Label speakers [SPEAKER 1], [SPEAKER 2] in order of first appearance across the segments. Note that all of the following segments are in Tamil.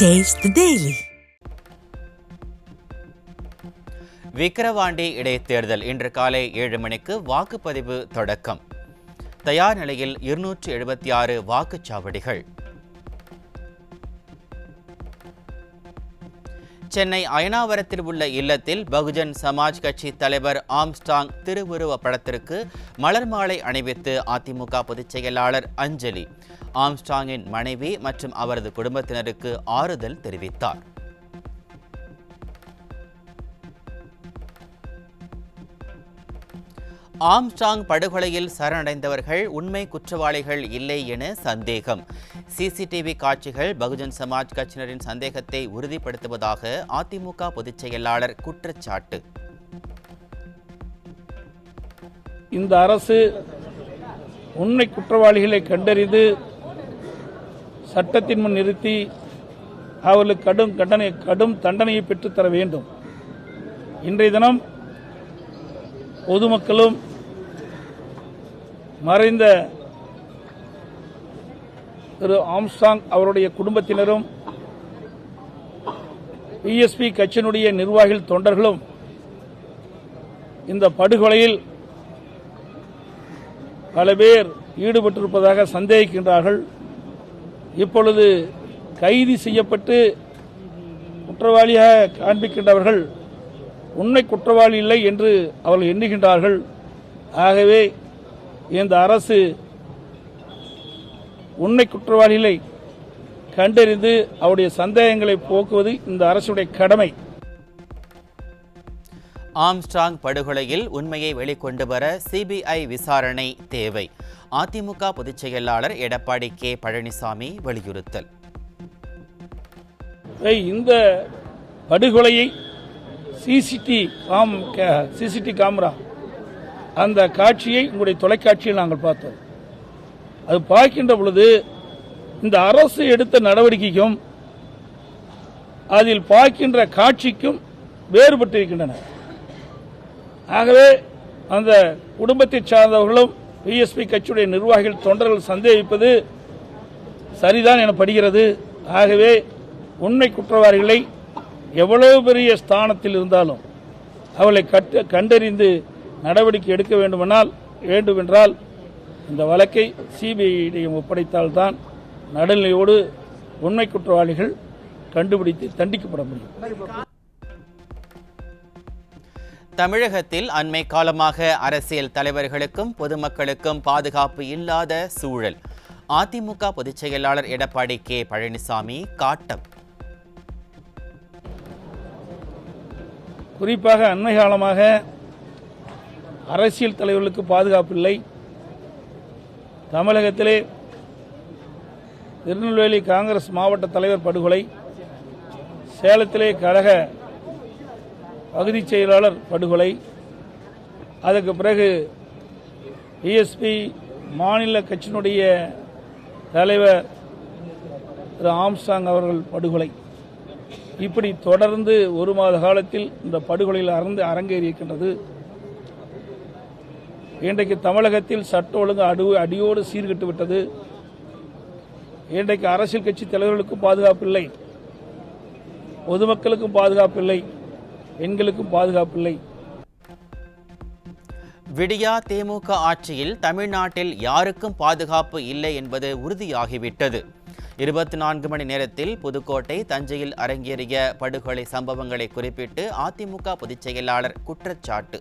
[SPEAKER 1] Taste the Daily.
[SPEAKER 2] விக்கிரவாண்டி இடைத்தேர்தல் இன்று காலை 7 மணிக்கு வாக்குப்பதிவு தொடக்கம். தயார் நிலையில் 276 வாக்குச்சாவடிகள். சென்னை அயனாவரத்தில் உள்ள இல்லத்தில் பகுஜன் சமாஜ் கட்சி தலைவர் ஆம்ஸ்ட்ராங் திருவுருவ படத்திற்கு மலர் மாலை அணிவித்து அதிமுக பொதுச் செயலாளர் அஞ்சலி ஆம்ஸ்ட்ராங்கின் மனைவி மற்றும் அவரது குடும்பத்தினருக்கு ஆறுதல் தெரிவித்தார். ஆம்ஸ்ட்ராங் படுகொலையில் சரணடைந்தவர்கள் உண்மை குற்றவாளிகள் இல்லை என சந்தேகம். சிசிடிவி காட்சிகள் பகுஜன் சமாஜ் கட்சியினரின் சந்தேகத்தை உறுதிப்படுத்துவதாக அதிமுக பொதுச் செயலாளர் குற்றச்சாட்டு.
[SPEAKER 3] இந்த அரசு உண்மை குற்றவாளிகளை கண்டறிந்து சட்டத்தின் முன் நிறுத்தி அவர்களுக்கு கடும் தண்டனையை பெற்றுத்தர வேண்டும். இன்றைய தினம் பொதுமக்களும் மறைந்த திரு ஆம்ஸ்ட்ராங் அவருடைய குடும்பத்தினரும் பிஎஸ்பி கட்சியினுடைய நிர்வாகிகள் தொண்டர்களும் இந்த படுகொலையில் பல பேர் ஈடுபட்டிருப்பதாக சந்தேகிக்கின்றார்கள். இப்பொழுது கைது செய்யப்பட்டு குற்றவாளியாக காண்பிக்கின்றவர்கள் உண்மை குற்றவாளி இல்லை என்று அவர்கள் எண்ணுகின்றார்கள். ஆகவே இந்த அரசு உண்மை குற்றவாளிகளை கண்டறிந்து அவருடைய சந்தேகங்களை போக்குவது இந்த அரசுடைய கடமை.
[SPEAKER 2] ஆம்ஸ்ட்ராங் படுகொலையில் உண்மையை வெளிக்கொண்டு வர சிபிஐ விசாரணை தேவை. அதிமுக பொதுச் செயலாளர் எடப்பாடி கே பழனிசாமி வலியுறுத்தல்.
[SPEAKER 3] இந்த படுகொலையை சிசிடி கேமரா அந்த காட்சியை உங்களுடைய தொலைக்காட்சியில் நாங்கள் பார்த்தோம். அது பார்க்கின்ற பொழுது இந்த அரசு எடுத்த நடவடிக்கைக்கும் அதில் பார்க்கின்ற காட்சிக்கும் வேறுபட்டிருக்கின்றன. ஆகவே அந்த குடும்பத்தை சார்ந்தவர்களும் பிஎஸ்பி கட்சியுடைய நிர்வாகிகள் தொண்டர்கள் சந்தேகிப்பது சரிதான் எனப்படுகிறது. ஆகவே உண்மை குற்றவாளிகளை எவ்வளவு பெரிய ஸ்தானத்தில் இருந்தாலும் அவளை கண்டறிந்து நடவடிக்கை எடுக்க வேண்டுமென்றால் இந்த வழக்கை சிபிஐயிடம் ஒப்படைத்தால்தான் நடுநிலையோடு உண்மை குற்றவாளிகள் கண்டுபிடித்து தண்டிக்கப்பட முடியும்.
[SPEAKER 2] தமிழகத்தில் அண்மை காலமாக அரசியல் தலைவர்களுக்கும் பொதுமக்களுக்கும் பாதுகாப்பு இல்லாத சூழல். அதிமுக பொதுச் செயலாளர் எடப்பாடி கே பழனிசாமி காட்டம்.
[SPEAKER 3] குறிப்பாக அண்மை காலமாக அரசியல் தலைவர்களுக்கு பாதுகாப்பு இல்லை. தமிழகத்திலே திருநெல்வேலி காங்கிரஸ் மாவட்ட தலைவர் படுகொலை, சேலத்திலே கழக பகுதி செயலாளர் படுகொலை, அதற்கு பிறகு பிஎஸ்பி மாநில கட்சியினுடைய தலைவர் திரு ஆம்ஸ்ட்ராங் அவர்கள் படுகொலை, இப்படி தொடர்ந்து ஒரு மாத காலத்தில் இந்த படுகொலையில் அரங்கேறியிருக்கின்றது. இன்றைக்கு தமிழகத்தில் சட்ட ஒழுங்கு அடியோடு சீர்கெட்டு விட்டது. இன்றைக்கு அரசியல் கட்சி தலைவர்களுக்கும் பாதுகாப்பு இல்லை, பொதுமக்களுக்கும் பாதுகாப்பு இல்லை, பெண்களுக்கும் பாதுகாப்பு இல்லை.
[SPEAKER 2] விடியா திமுக ஆட்சியில் தமிழ்நாட்டில் யாருக்கும் பாதுகாப்பு இல்லை என்பது உறுதியாகிவிட்டது. 24 மணி நேரத்தில் புதுக்கோட்டை, தஞ்சையில் அரங்கேறிய படுகொலை சம்பவங்களை குறிப்பிட்டு அதிமுக பொதுச் செயலாளர் குற்றச்சாட்டு.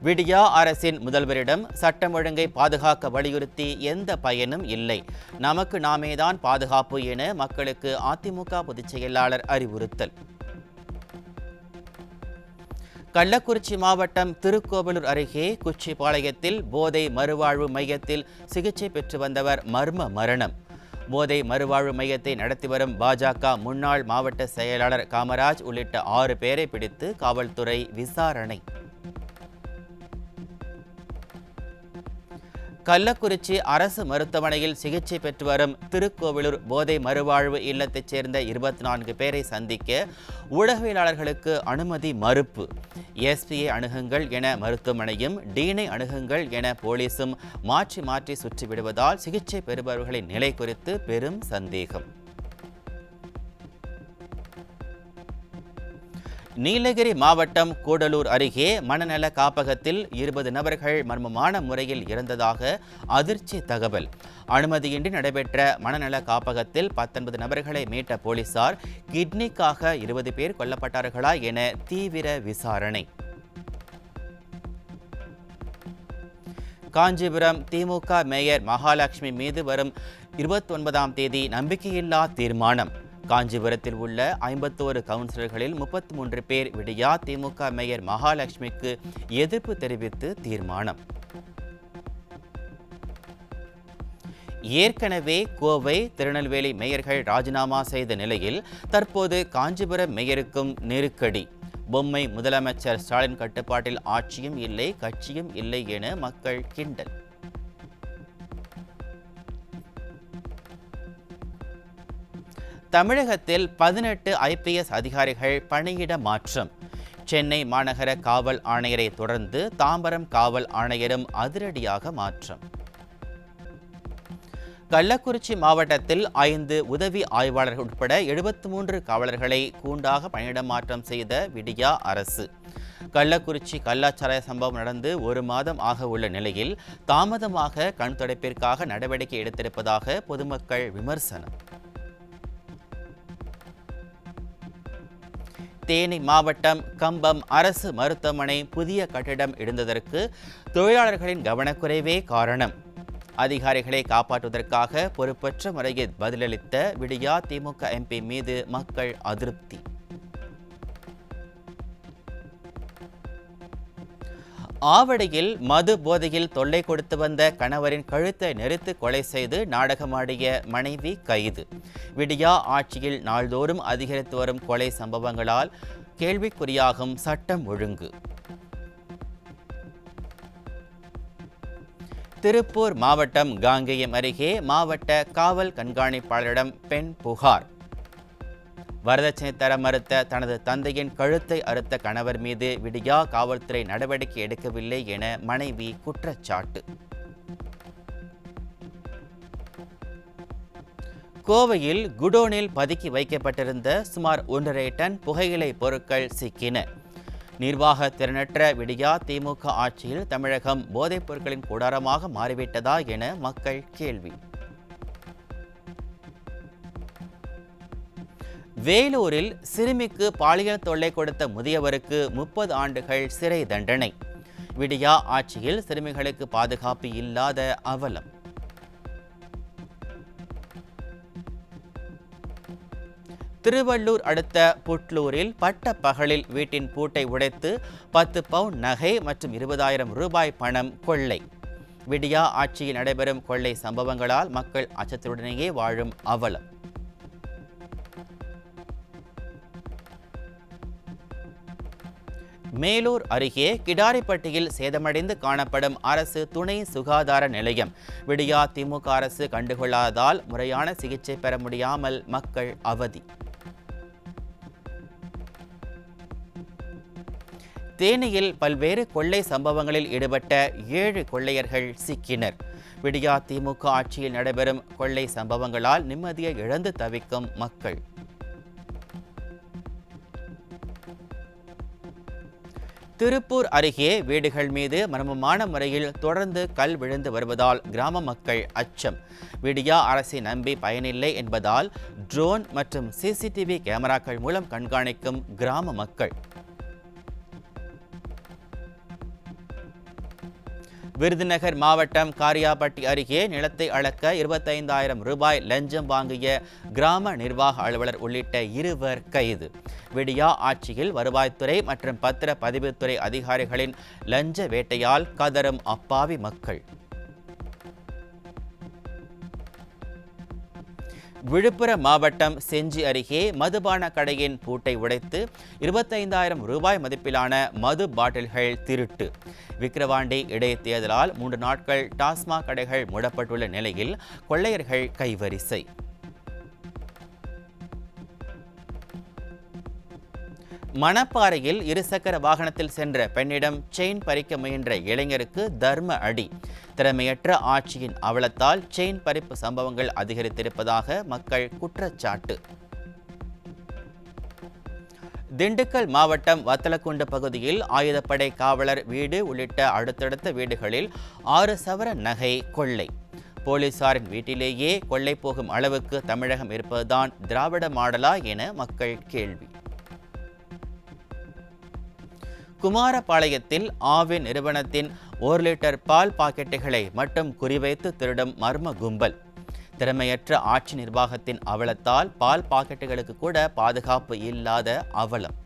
[SPEAKER 2] விடியா அரசின் முதல்வரிடம் சட்டம் ஒழுங்கை பாதுகாக்க வலியுறுத்தி எந்த பயனும் இல்லை, நமக்கு நாமேதான் பாதுகாப்பு என மக்களுக்கு அதிமுக பொதுச் செயலாளர் அறிவுறுத்தல். கள்ளக்குறிச்சி மாவட்டம் திருக்கோவிலூர் அருகே குச்சிபாளையத்தில் போதை மறுவாழ்வு மையத்தில் சிகிச்சை பெற்று வந்தவர் மர்ம மரணம். போதை மறுவாழ்வு மையத்தை நடத்தி வரும் பாஜக முன்னாள் மாவட்ட செயலாளர் காமராஜ் உள்ளிட்ட 6 பேரை பிடித்து காவல்துறை விசாரணை. கள்ளக்குறிச்சி அரசு மருத்துவமனையில் சிகிச்சை பெற்று வரும் திருக்கோவிலூர் போதை மறுவாழ்வு இல்லத்தைச் சேர்ந்த 24 பேரை சந்திக்க ஊடகவியலாளர்களுக்கு அனுமதி மறுப்பு. எஸ்பியை அணுகுங்கள் என மருத்துவமனையும் டீனை அணுகுங்கள் என போலீசும் மாற்றி மாற்றி சுற்றிவிடுவதால் சிகிச்சை பெறுபவர்களின் நிலை குறித்து பெரும் சந்தேகம். நீலகிரி மாவட்டம் கூடலூர் அருகே மனநல காப்பகத்தில் 20 நபர்கள் மர்மமான முறையில் இறந்ததாக அதிர்ச்சி தகவல். அனுமதியின்றி நடைபெற்ற மனநல காப்பகத்தில் 19 நபர்களை மீட்ட போலீசார் கிட்னிக்காக 20 பேர் கொல்லப்பட்டார்களா என தீவிர விசாரணை. காஞ்சிபுரம் திமுக மேயர் மகாலட்சுமி மீது வரும் 29ஆம் தேதி நம்பிக்கையில்லா தீர்மானம். காஞ்சிபுரத்தில் உள்ள 51 கவுன்சிலர்களில் 33 பேர் விடியா திமுக மேயர் மகாலட்சுமிக்கு எதிர்ப்பு தெரிவித்து தீர்மானம். ஏற்கனவே கோவை, திருநெல்வேலி மேயர்கள் ராஜினாமா செய்த நிலையில் தற்போது காஞ்சிபுரம் மேயருக்கும் நெருக்கடி. பொம்மை முதலமைச்சர் ஸ்டாலின் கட்டுப்பாட்டில் ஆட்சியும் இல்லை, கட்சியும் இல்லை என மக்கள் கிண்டல். தமிழகத்தில் 18 IPS அதிகாரிகள் பணியிட மாற்றம். சென்னை மாநகர காவல் ஆணையரை தொடர்ந்து தாம்பரம் காவல் ஆணையரும் அதிரடியாக மாற்றம். கள்ளக்குறிச்சி மாவட்டத்தில் 5 உதவி ஆய்வாளர்கள் உட்பட 73 காவலர்களை கூண்டாக பணியிட மாற்றம் செய்த விடியா அரசு. கள்ளக்குறிச்சி கள்ளச்சாராய சம்பவம் நடந்து 1 மாதம் ஆக உள்ள நிலையில் தாமதமாக கண் துடைப்பிற்காக நடவடிக்கை எடுத்திருப்பதாக பொதுமக்கள் விமர்சனம். தேனி மாவட்டம் கம்பம் அரசு மருத்துவமனை புதிய கட்டிடம் இடிந்ததற்கு தொழிலாளர்களின் கவனக்குறைவே காரணம். அதிகாரிகளை காப்பாற்றுவதற்காக பொறுப்பற்ற முறையில் பதிலளித்த விடியா திமுக MP மீது மக்கள் அதிருப்தி. ஆவடியில் மது போதையில் தொல்லை கொடுத்து வந்த கணவரின் கழுத்தை நெரித்து கொலை செய்து நாடகமாடிய மனைவி கைது. விடியா ஆட்சியில் நாள்தோறும் அதிகரித்து வரும் கொலை சம்பவங்களால் கேள்விக்குறியாகும் சட்டம் ஒழுங்கு. திருப்பூர் மாவட்டம் காங்கேயம் அருகே மாவட்ட காவல் கண்காணிப்பாளரிடம் பெண் புகார். வரதட்சணை தர மறுத்த தனது தந்தையின் கழுத்தை அறுத்த கணவர் மீது விடியா காவல்துறை நடவடிக்கை எடுக்கவில்லை என மனைவி குற்றச்சாட்டு. கோவையில் குடோனில் பதுக்கி வைக்கப்பட்டிருந்த சுமார் 1.5 டன் புகையிலை பொருட்கள் சிக்கின. நிர்வாக திறனற்ற விடியா திமுக ஆட்சியில் தமிழகம் போதைப் பொருட்களின் கூடாரமாக மாறிவிட்டதா என மக்கள் கேள்வி. வேலூரில் சிறுமிக்கு பாலியல் தொல்லை கொடுத்த முதியவருக்கு 30 ஆண்டுகள் சிறை தண்டனை. விடியா ஆட்சியில் சிறுமிகளுக்கு பாதுகாப்பு இல்லாத அவலம். திருவள்ளூர் அடுத்த புட்லூரில் பட்ட பகலில் வீட்டின் பூட்டை உடைத்து 10 பவுன் நகை மற்றும் 20,000 ரூபாய் பணம் கொள்ளை. விடியா ஆட்சியில் நடைபெறும் கொள்ளை சம்பவங்களால் மக்கள் அச்சத்துடனேயே வாழும் அவலம். மேலூர் அருகே கிடாரிப்பட்டியில் சேதமடைந்து காணப்படும் அரசு துணை சுகாதார நிலையம். விடியா திமுக அரசு கண்டுகொள்ளாததால் முறையான சிகிச்சை பெற முடியாமல் மக்கள் அவதி. தேனியில் பல்வேறு கொள்ளை சம்பவங்களில் ஈடுபட்ட 7 கொள்ளையர்கள் சிக்கினர். விடியா திமுக ஆட்சியில் நடைபெறும் கொள்ளை சம்பவங்களால் நிம்மதியை இழந்து தவிக்கும் மக்கள். திருப்பூர் அருகே வீடுகள் மீது மர்மமான முறையில் தொடர்ந்து கல் விழுந்து வருவதால் கிராம மக்கள் அச்சம். விடியா அரசை நம்பி பயனில்லை என்பதால் ட்ரோன் மற்றும் CCTV கேமராக்கள் மூலம் கண்காணிக்கும் கிராம மக்கள். விருதுநகர் மாவட்டம் காரியாபட்டி அருகே நிலத்தை அளக்க 25,000 ரூபாய் லஞ்சம் வாங்கிய கிராம நிர்வாக அலுவலர் உள்ளிட்ட 2 கைது. விடியா ஆட்சியில் வருவாய்த்துறை மற்றும் பத்திரப்பதிவுத்துறை அதிகாரிகளின் லஞ்ச வேட்டையால் கதறும் அப்பாவி மக்கள். விழுப்புரம் மாவட்டம் செஞ்சி அருகே மதுபான கடையின் பூட்டை உடைத்து 25,000 ரூபாய் மதிப்பிலான மது பாட்டில்கள் திருட்டு. விக்கிரவாண்டி இடைத்தேர்தலால் 3 நாட்கள் டாஸ்மாக் கடைகள் மூடப்பட்டுள்ள நிலையில் கொள்ளையர்கள் கைவரிசை. மணப்பாறையில் இருசக்கர வாகனத்தில் சென்ற பெண்ணிடம் செயின் பறிக்க முயன்ற இளைஞருக்கு தர்ம அடி. திறமையற்ற ஆட்சியின் அவலத்தால் செயின் பறிப்பு சம்பவங்கள் அதிகரித்திருப்பதாக மக்கள் குற்றச்சாட்டு. திண்டுக்கல் மாவட்டம் வத்தலக்குண்டு பகுதியில் ஆயுதப்படை காவலர் வீடு உள்ளிட்ட அடுத்தடுத்த வீடுகளில் 6 சவரன் நகை கொள்ளை. போலீசாரின் வீட்டிலேயே கொள்ளை போகும் அளவுக்கு தமிழகம் இருப்பதுதான் திராவிட மாடலா என மக்கள் கேள்வி. குமாரபாளையத்தில் ஆவின் நிறுவனத்தின் 1 லிட்டர் பால் பாக்கெட்டுகளை மட்டும் குறிவைத்து திருடும் மர்ம கும்பல். திறமையற்ற ஆட்சி நிர்வாகத்தின் அவலத்தால் பால் பாக்கெட்டுகளுக்கு கூட பாதுகாப்பு இல்லாத அவலம்.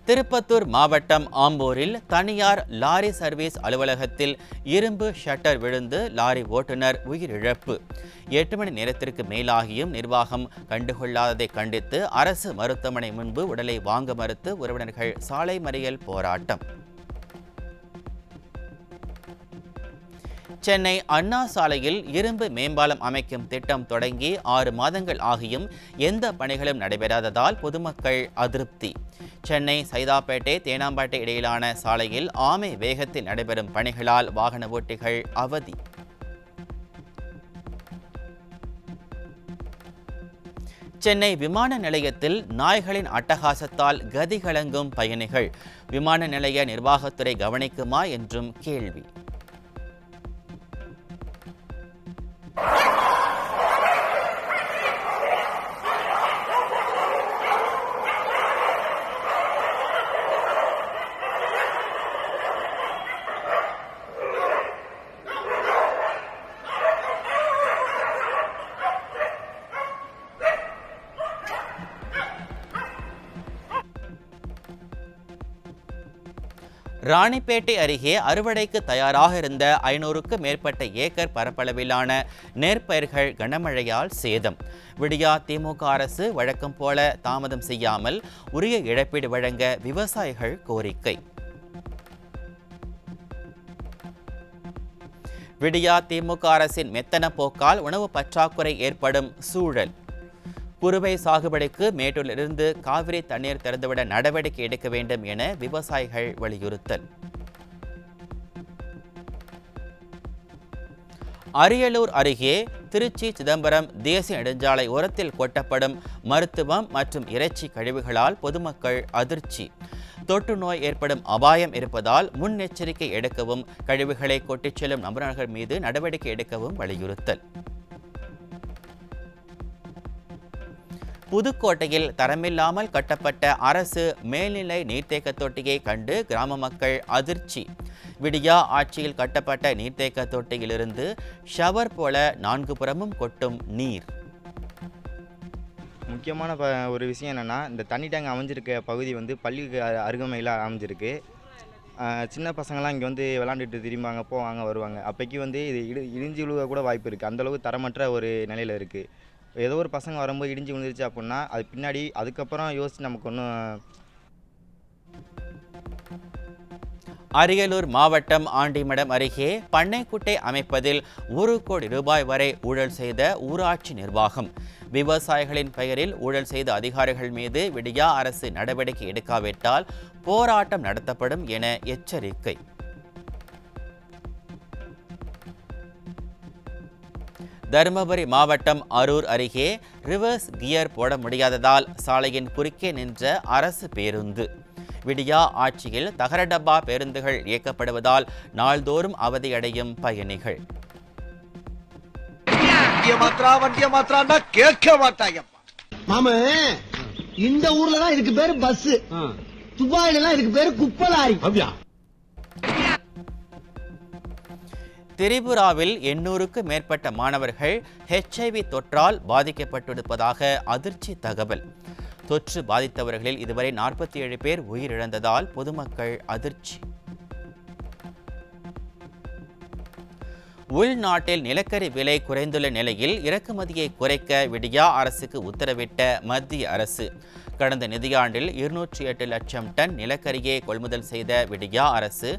[SPEAKER 2] திருப்பத்தூர் மாவட்டம் ஆம்பூரில் தனியார் லாரி சர்வீஸ் அலுவலகத்தில் இரும்பு ஷட்டர் விழுந்து லாரி ஓட்டுநர் உயிரிழப்பு. 8 மணி நேரத்திற்கு மேலாகியும் நிர்வாகம் கண்டுகொள்ளாததை கண்டித்து அரசு மருத்துவமனை முன்பு உடலை வாங்க மறுத்து உறவினர்கள் சாலை மறியல் போராட்டம். சென்னை அண்ணா சாலையில் இரும்பு மேம்பாலம் அமைக்கும் திட்டம் தொடங்கி 6 மாதங்கள் ஆகியும் எந்த பணிகளும் நடைபெறாததால் பொதுமக்கள் அதிருப்தி. சென்னை சைதாப்பேட்டை தேனாம்பேட்டை இடையிலான சாலையில் ஆமை வேகத்தில் நடைபெறும் பணிகளால் வாகன ஓட்டிகள் அவதி. சென்னை விமான நிலையத்தில் நாய்களின் அட்டகாசத்தால் கதிகலங்கும் பயணிகள். விமான நிலைய நிர்வாகத்துறை கவனிக்குமா என்றும் கேள்வி. ராணிப்பேட்டை அருகே அறுவடைக்கு தயாராக இருந்த 500க்கும் மேற்பட்ட ஏக்கர் பரப்பளவிலான நெற்பயிர்கள் கனமழையால் சேதம். விடியா திமுக அரசு வழக்கம் போல தாமதம் செய்யாமல் உரிய இழப்பீடு வழங்க விவசாயிகள் கோரிக்கை. விடியா திமுக அரசின் மெத்தன போக்கால் உணவு பற்றாக்குறை ஏற்படும் சூழல். குறுவை சாகுபடிக்கு மேட்டூரிலிருந்து காவிரி தண்ணீர் திறந்துவிட நடவடிக்கை எடுக்க வேண்டும் என விவசாயிகள் வலியுறுத்தல். அரியலூர் அருகே திருச்சி சிதம்பரம் தேசிய நெடுஞ்சாலை ஓரத்தில் கொட்டப்படும் மருத்துவம் மற்றும் இறைச்சி கழிவுகளால் பொதுமக்கள் அதிர்ச்சி. தொற்று நோய் ஏற்படும் அபாயம் இருப்பதால் முன்னெச்சரிக்கை எடுக்கவும் கழிவுகளை கொட்டிச் செல்லும் நபர்கள் மீது நடவடிக்கை எடுக்கவும் வலியுறுத்தல். புதுக்கோட்டையில் தரமில்லாமல் கட்டப்பட்ட அரசு மேல்நிலை நீர்த்தேக்க தொட்டியை கண்டு கிராம மக்கள் அதிர்ச்சி. விடியா ஆட்சியில் கட்டப்பட்ட நீர்த்தேக்க தொட்டியிலிருந்து ஷவர் போல 4 புறமும் கொட்டும் நீர்.
[SPEAKER 1] முக்கியமான ஒரு விஷயம் என்னென்னா, இந்த தண்ணி டேங்க் அமைஞ்சிருக்க பகுதி பள்ளிக்கு அருகாமையில் அமைஞ்சிருக்கு. சின்ன பசங்களாம் இங்கே விளாண்டுட்டு திரும்பாங்க, போவாங்க, வருவாங்க. அப்போக்கி இது இடிஞ்சு விழுக கூட வாய்ப்பு இருக்குது. அந்தளவுக்கு தரமற்ற ஒரு நிலையில் இருக்குது. ஏதோ ஒரு பசங்க வரும்போது இடிஞ்சு விழுந்துருச்சு அப்படின்னா அது பின்னாடி அதுக்கப்புறம் யோசிச்சு நமக்கு ஒன்றும்.
[SPEAKER 2] அரியலூர் மாவட்டம் ஆண்டிமடம் அருகே பண்ணைக்குட்டை அமைப்பதில் 1 கோடி ரூபாய் வரை ஊழல் செய்த ஊராட்சி நிர்வாகம். விவசாயிகளின் பெயரில் ஊழல் செய்த அதிகாரிகள் மீது விடியா அரசு நடவடிக்கை எடுக்காவிட்டால் போராட்டம் நடத்தப்படும் என எச்சரிக்கை. தருமபுரி மாவட்டம் அரூர் அருகே ரிவர்ஸ் கியர் போட முடியாததால் சாலையின் குறுக்கே நின்ற அரசு பேருந்து. விடியா ஆட்சியில் தகர டப்பா பேருந்துகள் இயக்கப்படுவதால் நாள்தோறும் அவதியடையும் பயணிகள்.
[SPEAKER 4] இந்த ஊர்ல தான் இதுக்கு பேரு பஸ், துபாயில இதுக்கு பேரு குப்பலாரி.
[SPEAKER 2] திரிபுராவில் 800க்கும் மேற்பட்ட மாணவர்கள் HIV தொற்றால் பாதிக்கப்பட்டிருப்பதாக அதிர்ச்சி தகவல். தொற்று பாதித்தவர்களில் இதுவரை 47 பேர் உயிரிழந்ததால் பொதுமக்கள் அதிர்ச்சி. உள்நாட்டில் நிலக்கரி விலை குறைந்துள்ள நிலையில் இறக்குமதியை குறைக்க விடியா அரசுக்கு உத்தரவிட்ட மத்திய அரசு. கடந்த நிதியாண்டில் 208 லட்சம் டன் நிலக்கரியை கொள்முதல் செய்த விடியா அரசு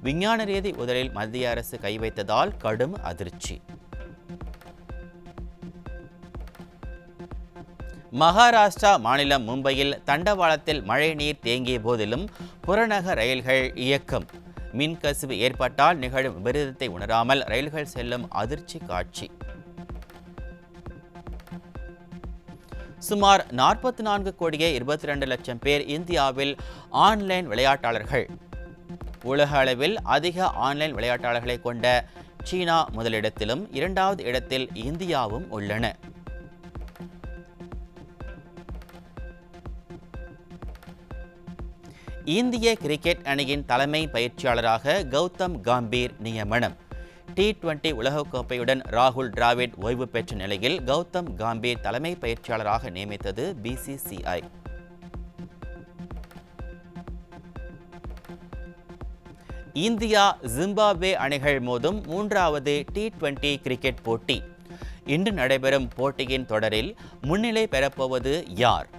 [SPEAKER 2] விஞ்ஞான ரீதி முதலில் மத்திய அரசு கை வைத்ததால் கடும் அதிர்ச்சி. மகாராஷ்டிரா மாநிலம் மும்பையில் தண்டவாளத்தில் மழைநீர் தேங்கிய போதிலும் புறநகர் ரயில்கள் இயக்கம். மின்கசிவு ஏற்பட்டால் நிகழும் விபரீதத்தை உணராமல் ரயில்கள் செல்லும் அதிர்ச்சி காட்சி. சுமார் 44 கோடியே 22 லட்சம் பேர் இந்தியாவில் ஆன்லைன் விளையாட்டாளர்கள். உலக அளவில் அதிக ஆன்லைன் விளையாட்டாளர்களை கொண்ட சீனா முதலிடத்திலும் 2வது இடத்தில் இந்தியாவும் உள்ளன. இந்திய கிரிக்கெட் அணியின் தலைமை பயிற்சியாளராக கௌதம் கம்பீர் நியமனம். T20 உலகக்கோப்பையுடன் ராகுல் டிராவிட் ஓய்வு பெற்ற நிலையில் கௌதம் கம்பீர் தலைமை பயிற்சியாளராக நியமித்தது BCCI. இந்தியா ஜிம்பாப்வே அணிகள் மோதும் 3வது T20 கிரிக்கெட் போட்டி. இன்று நடைபெறும் போட்டியின் தொடரில் முன்னிலை பெறப்போவது யார்?